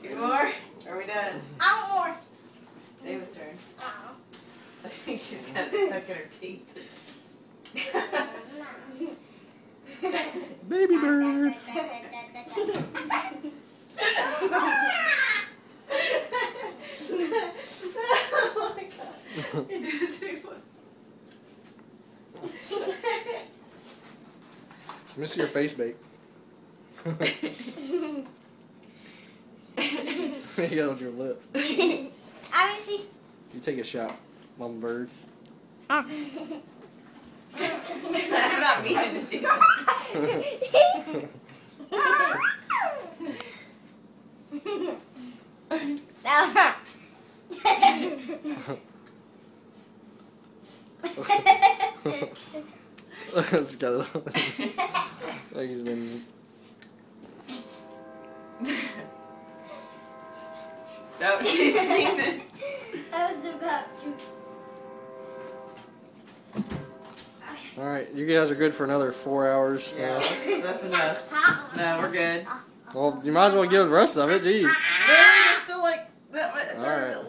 Two more? Are we done? I want more. It's Ava's turn. Oh. I think she's got it stuck in her teeth. Baby bird. Oh my god. You do the same one. Let me see your face bake. You got on your lip. I see. You take a shot, Mama Bird. I'm not meaning to do that. It's got it on. Like he's been. No, she's sneezing. I was about to. Alright, you guys are good for another 4 hours. Yeah, that's enough. No, we're good. Well, you might as well give the rest of it. Jeez. Really? There's still like that much. All right.